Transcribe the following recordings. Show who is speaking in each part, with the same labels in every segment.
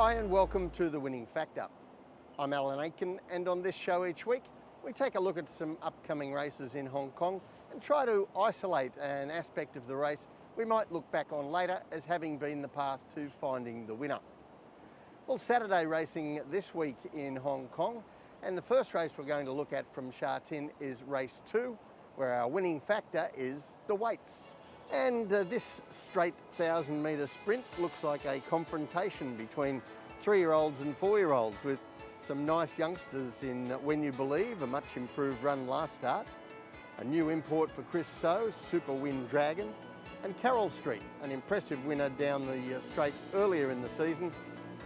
Speaker 1: Hi and welcome to The Winning Factor. I'm Alan Aitken, and on this show each week we take a look at some upcoming races in Hong Kong and try to isolate an aspect of the race we might look back on later as having been the path to finding the winner. Well, Saturday racing this week in Hong Kong, and the first race we're going to look at from Sha Tin is race 2, where our winning factor is the weights. And this straight 1,000-metre sprint looks like a confrontation between 3-year-olds and 4-year-olds, with some nice youngsters in When You Believe, a much improved run last start, a new import for Chris So, Super Wind Dragon, and Carroll Street, an impressive winner down the straight earlier in the season.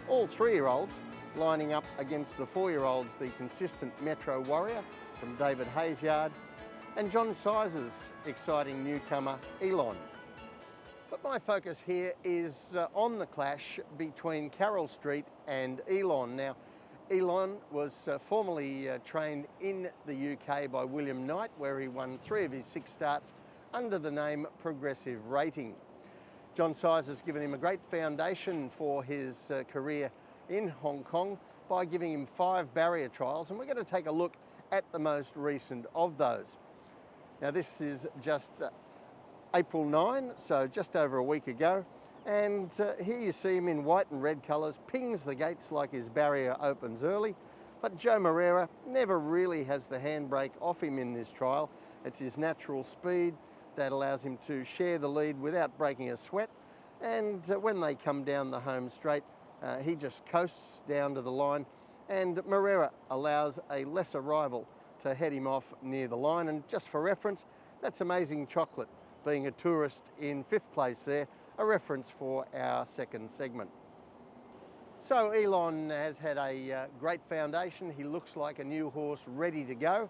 Speaker 1: All 3-year-olds lining up against the 4-year-olds, the consistent Metro Warrior from David Hayes' yard, and John Sizer's exciting newcomer, Elon. But my focus here is on the clash between Carroll Street and Elon. Now, Elon was formerly trained in the UK by William Knight, where he won 3 of his 6 starts under the name Progressive Rating. John Sizer's given him a great foundation for his career in Hong Kong by giving him 5 barrier trials, and we're going to take a look at the most recent of those. Now, this is just April 9, so just over a week ago, and here you see him in white and red colours, pings the gates like his barrier opens early, but Joe Moreira never really has the handbrake off him in this trial. It's his natural speed that allows him to share the lead without breaking a sweat, and when they come down the home straight, he just coasts down to the line, and Moreira allows a lesser rival to head him off near the line. And just for reference, that's Amazing Chocolate, being a tourist in 5th place there, a reference for our second segment. So Elon has had a great foundation. He looks like a new horse ready to go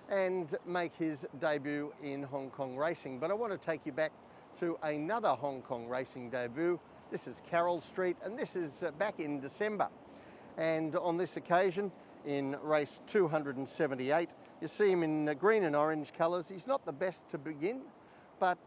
Speaker 1: and make his debut in Hong Kong racing. But I want to take you back to another Hong Kong racing debut. This is Carroll Street, and this is back in December. And on this occasion, in race 278, you see him in green and orange colours. He's not the best to begin, but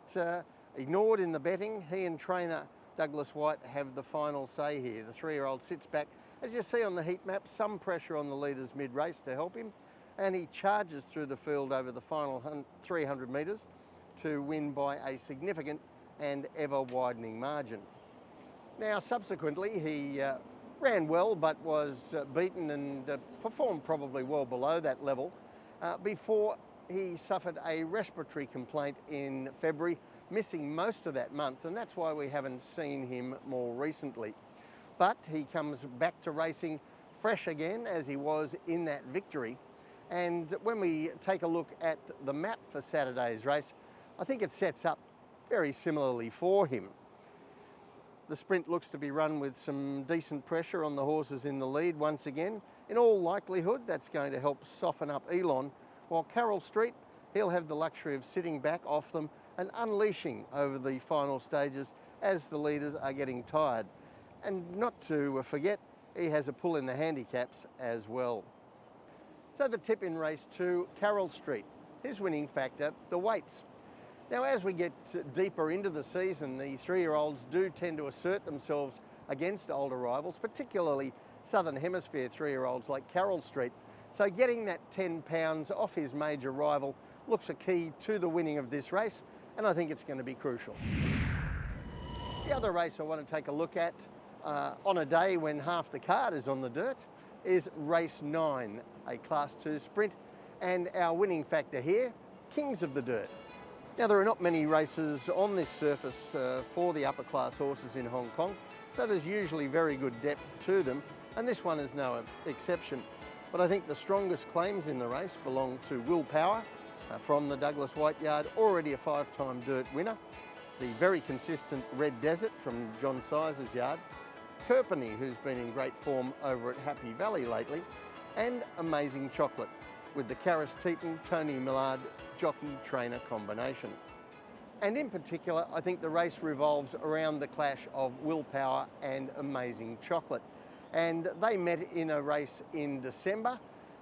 Speaker 1: ignored in the betting. He and trainer Douglas White have the final say here. The 3-year-old sits back. As you see on the heat map, some pressure on the leaders mid-race to help him, and he charges through the field over the final 300 metres to win by a significant and ever-widening margin. Now, subsequently, he ran well, but was beaten and performed probably well below that level before he suffered a respiratory complaint in February, missing most of that month, and that's why we haven't seen him more recently. But he comes back to racing fresh again, as he was in that victory. And when we take a look at the map for Saturday's race, I think it sets up very similarly for him. The sprint looks to be run with some decent pressure on the horses in the lead once again. In all likelihood, that's going to help soften up Elon, while Carroll Street, he'll have the luxury of sitting back off them and unleashing over the final stages as the leaders are getting tired. And not to forget, he has a pull in the handicaps as well. So the tip in race 2, Carroll Street, his winning factor, the weights. Now, as we get deeper into the season, the 3-year-olds do tend to assert themselves against older rivals, particularly Southern Hemisphere 3-year-olds like Carroll Street. So getting that 10 pounds off his major rival looks a key to the winning of this race, and I think it's going to be crucial. The other race I want to take a look at on a day when half the card is on the dirt is race 9, a Class 2 sprint, and our winning factor here, Kings of the Dirt. Now, there are not many races on this surface for the upper class horses in Hong Kong, so there's usually very good depth to them, and this one is no exception. But I think the strongest claims in the race belong to Willpower from the Douglas White yard, already a 5-time dirt winner, the very consistent Red Desert from John Sizer's yard, Kerpenny, who's been in great form over at Happy Valley lately, and Amazing Chocolate, with the Karis Teeton, Tony Millard jockey-trainer combination. And in particular, I think the race revolves around the clash of Willpower and Amazing Chocolate. And they met in a race in December,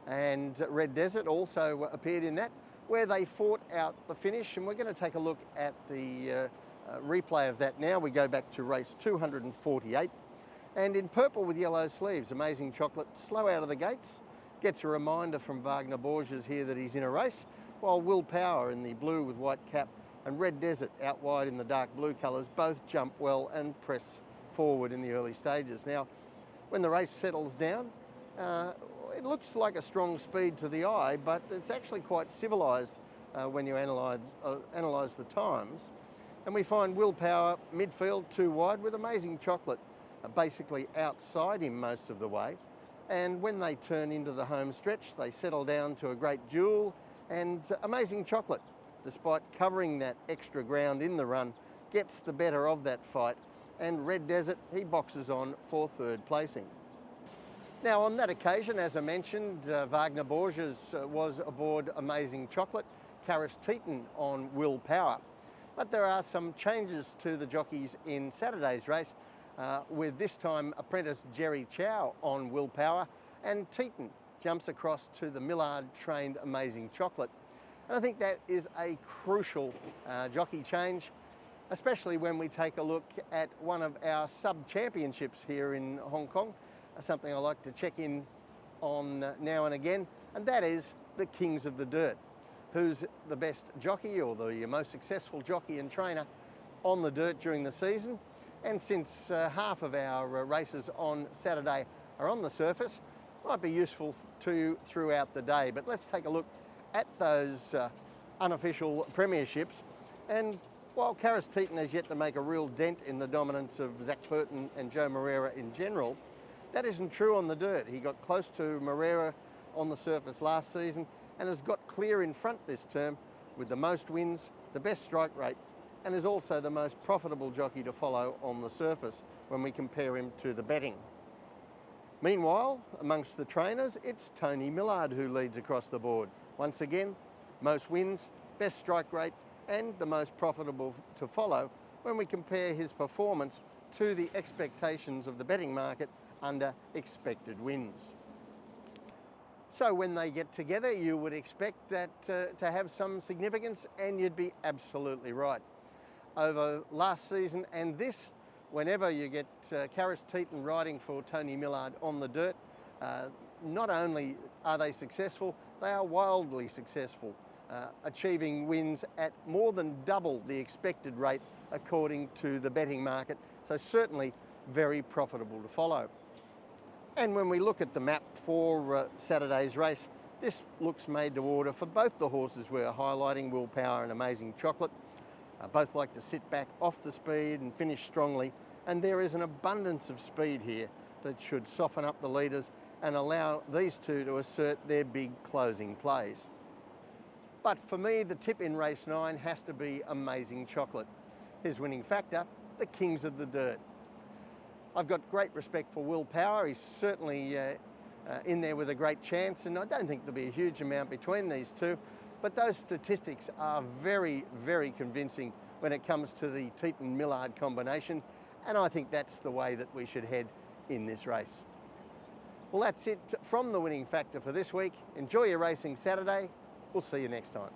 Speaker 1: and Red Desert also appeared in that, where they fought out the finish. And we're going to take a look at the replay of that now. We go back to race 248. And in purple with yellow sleeves, Amazing Chocolate, slow out of the gates, gets a reminder from Wagner Borges here that he's in a race, while Willpower in the blue with white cap and Red Desert out wide in the dark blue colours both jump well and press forward in the early stages. Now, when the race settles down, it looks like a strong speed to the eye, but it's actually quite civilised when you analyse the times. And we find Willpower midfield too wide with Amazing Chocolate basically outside him most of the way. And when they turn into the home stretch, they settle down to a great duel, and Amazing Chocolate, despite covering that extra ground in the run, gets the better of that fight, and Red Desert, he boxes on for third placing. Now, on that occasion, as I mentioned, Wagner Borges was aboard Amazing Chocolate, Sha Tin on Willpower. But there are some changes to the jockeys in Saturday's race, with this time apprentice Jerry Chow on Willpower, and Teton jumps across to the Millard-trained Amazing Chocolate. And I think that is a crucial jockey change, especially when we take a look at one of our sub-championships here in Hong Kong, something I like to check in on now and again, and that is the Kings of the Dirt. Who's the best jockey or the most successful jockey and trainer on the dirt during the season? And since half of our races on Saturday are on the surface, might be useful to you throughout the day. But let's take a look at those unofficial premierships. And while Sha Tin has yet to make a real dent in the dominance of Zach Burton and Joe Moreira in general, that isn't true on the dirt. He got close to Moreira on the surface last season and has got clear in front this term with the most wins, the best strike rate, and is also the most profitable jockey to follow on the surface when we compare him to the betting. Meanwhile, amongst the trainers, it's Tony Millard who leads across the board. Once again, most wins, best strike rate, and the most profitable to follow when we compare his performance to the expectations of the betting market under expected wins. So when they get together, you would expect that to have some significance, and you'd be absolutely right. Over last season and this, whenever you get Sha Tin riding for Tony Millard on the dirt, not only are they successful, they are wildly successful, achieving wins at more than double the expected rate according to the betting market. So certainly very profitable to follow. And when we look at the map for Saturday's race, this looks made to order for both the horses we're highlighting, Willpower and Amazing Chocolate. Both like to sit back off the speed and finish strongly, and there is an abundance of speed here that should soften up the leaders and allow these two to assert their big closing plays. But for me, the tip in race 9 has to be Amazing Chocolate. His winning factor, the Kings of the Dirt. I've got great respect for Willpower. He's certainly in there with a great chance, and I don't think there'll be a huge amount between these two, but those statistics are very, very convincing when it comes to the Teton-Millard combination, and I think that's the way that we should head in this race. Well, that's it from the winning factor for this week. Enjoy your racing Saturday. We'll see you next time.